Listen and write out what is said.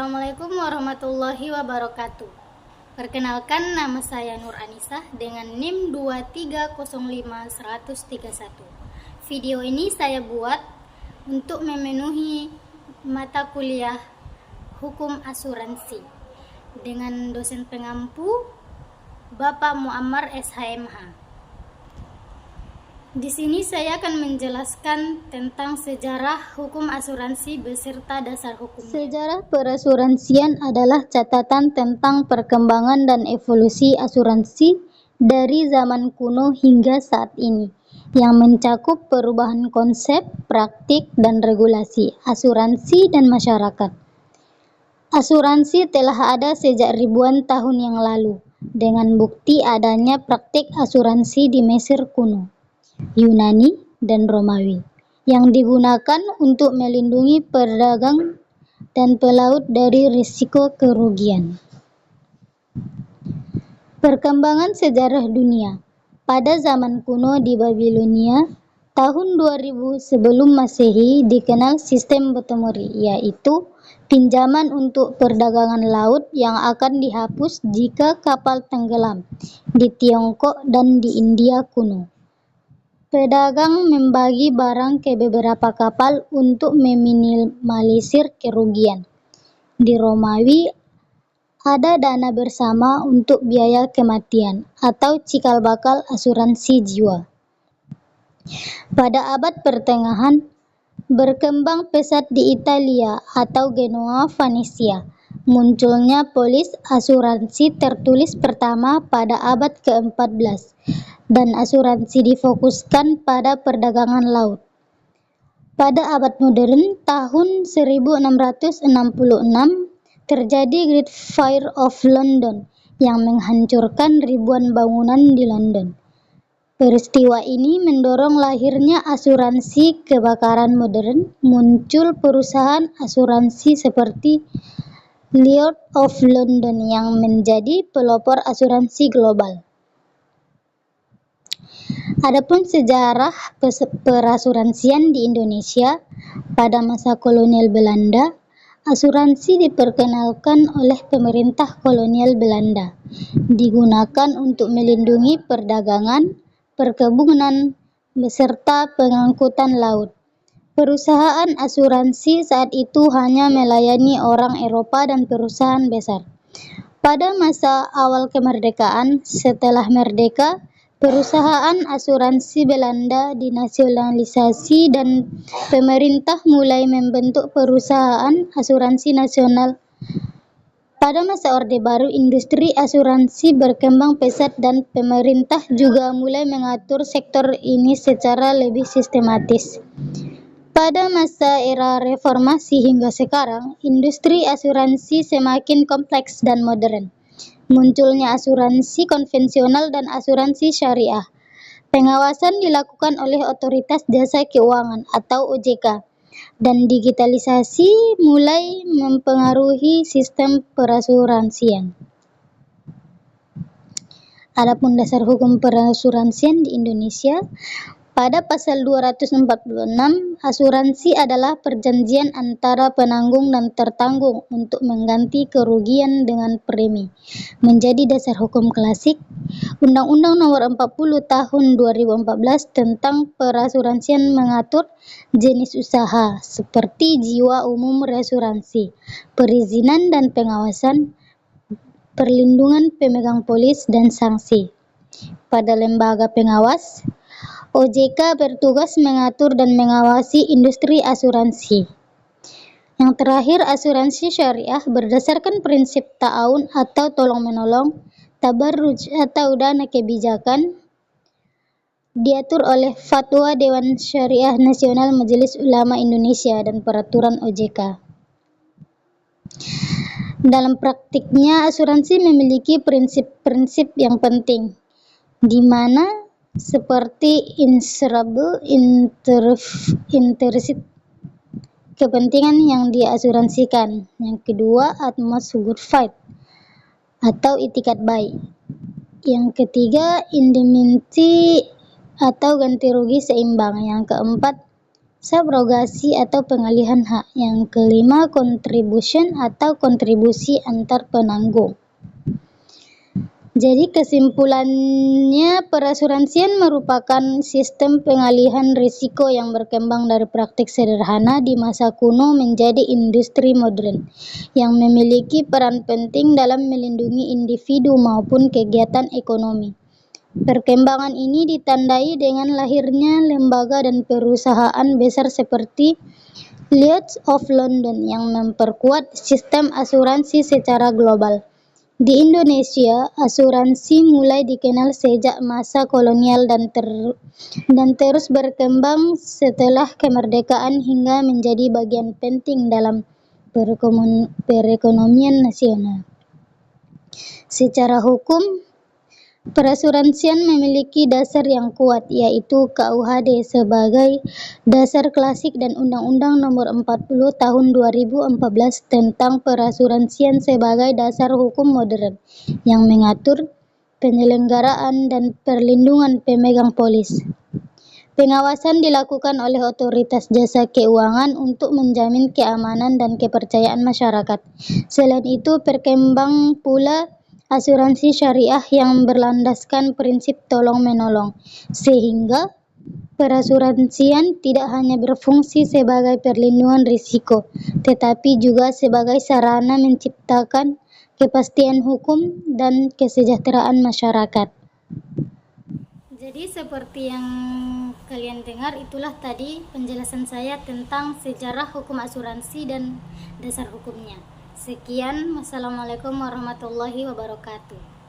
Assalamualaikum warahmatullahi wabarakatuh. Perkenalkan, nama saya Nur Anissa dengan NIM 2305131. Video ini saya buat untuk memenuhi mata kuliah Hukum Asuransi dengan dosen pengampu Bapak Muammar SHMH. Di sini saya akan menjelaskan tentang sejarah hukum asuransi beserta dasar hukum. Sejarah perasuransian adalah catatan tentang perkembangan dan evolusi asuransi dari zaman kuno hingga saat ini, yang mencakup perubahan konsep, praktik, dan regulasi asuransi dan masyarakat. Asuransi telah ada sejak ribuan tahun yang lalu, dengan bukti adanya praktik asuransi di Mesir kuno, Yunani, dan Romawi, yang digunakan untuk melindungi pedagang dan pelaut dari risiko kerugian. Perkembangan sejarah dunia. Pada zaman kuno di Babilonia, tahun 2000 sebelum Masehi, dikenal sistem Botomori, yaitu pinjaman untuk perdagangan laut yang akan dihapus jika kapal tenggelam di Tiongkok dan di India kuno. Pedagang membagi barang ke beberapa kapal untuk meminimalisir kerugian. Di Romawi, ada dana bersama untuk biaya kematian atau cikal bakal asuransi jiwa. Pada abad pertengahan, berkembang pesat di Italia atau Genoa Venesia. Munculnya polis asuransi tertulis pertama pada abad ke-14, dan asuransi difokuskan pada perdagangan laut. Pada abad modern, tahun 1666, terjadi Great Fire of London yang menghancurkan ribuan bangunan di London. Peristiwa ini mendorong lahirnya asuransi kebakaran modern. Muncul perusahaan asuransi seperti Lloyd's of London yang menjadi pelopor asuransi global. Adapun sejarah perasuransian di Indonesia, pada masa kolonial Belanda, asuransi diperkenalkan oleh pemerintah kolonial Belanda, digunakan untuk melindungi perdagangan, perkebunan, beserta pengangkutan laut. Perusahaan asuransi saat itu hanya melayani orang Eropa dan perusahaan besar. Pada masa awal kemerdekaan, setelah merdeka, perusahaan asuransi Belanda dinasionalisasi dan pemerintah mulai membentuk perusahaan asuransi nasional. Pada masa Orde Baru, industri asuransi berkembang pesat dan pemerintah juga mulai mengatur sektor ini secara lebih sistematis. Pada masa era reformasi hingga sekarang, industri asuransi semakin kompleks dan modern. Munculnya asuransi konvensional dan asuransi syariah. Pengawasan dilakukan oleh Otoritas Jasa Keuangan atau OJK, dan digitalisasi mulai mempengaruhi sistem perasuransian. Adapun dasar hukum perasuransian di Indonesia, pada pasal 246, asuransi adalah perjanjian antara penanggung dan tertanggung untuk mengganti kerugian dengan premi. Menjadi dasar hukum klasik, Undang-Undang Nomor 40 Tahun 2014 tentang perasuransian mengatur jenis usaha seperti jiwa umum reasuransi, perizinan dan pengawasan, perlindungan pemegang polis, dan sanksi. Pada lembaga pengawas, OJK bertugas mengatur dan mengawasi industri asuransi. Yang terakhir, asuransi syariah berdasarkan prinsip ta'awun atau tolong-menolong, tabarruj atau dana kebijakan, diatur oleh Fatwa Dewan Syariah Nasional Majelis Ulama Indonesia dan peraturan OJK. Dalam praktiknya, asuransi memiliki prinsip-prinsip yang penting, di mana seperti insurable interest, kepentingan yang diasuransikan. Yang kedua, utmost good faith atau itikat baik. Yang ketiga, indemnity atau ganti rugi seimbang. Yang keempat, Subrogasi atau pengalihan hak. Yang kelima, contribution atau kontribusi antar penanggung. Jadi kesimpulannya, perasuransian merupakan sistem pengalihan risiko yang berkembang dari praktik sederhana di masa kuno menjadi industri modern, yang memiliki peran penting dalam melindungi individu maupun kegiatan ekonomi. Perkembangan ini ditandai dengan lahirnya lembaga dan perusahaan besar seperti Lloyd's of London yang memperkuat sistem asuransi secara global. Di Indonesia, asuransi mulai dikenal sejak masa kolonial dan terus berkembang setelah kemerdekaan hingga menjadi bagian penting dalam perekonomian nasional. Secara hukum, perasuransian memiliki dasar yang kuat, yaitu KUHD sebagai dasar klasik dan Undang-Undang Nomor 40 Tahun 2014 tentang perasuransian sebagai dasar hukum modern yang mengatur penyelenggaraan dan perlindungan pemegang polis. Pengawasan dilakukan oleh otoritas jasa keuangan untuk menjamin keamanan dan kepercayaan masyarakat. Selain itu, berkembang pula asuransi syariah yang berlandaskan prinsip tolong-menolong, sehingga perasuransian tidak hanya berfungsi sebagai perlindungan risiko, tetapi juga sebagai sarana menciptakan kepastian hukum dan kesejahteraan masyarakat. Jadi seperti yang kalian dengar, itulah tadi penjelasan saya tentang sejarah hukum asuransi dan dasar hukumnya. Sekian, wassalamualaikum warahmatullahi wabarakatuh.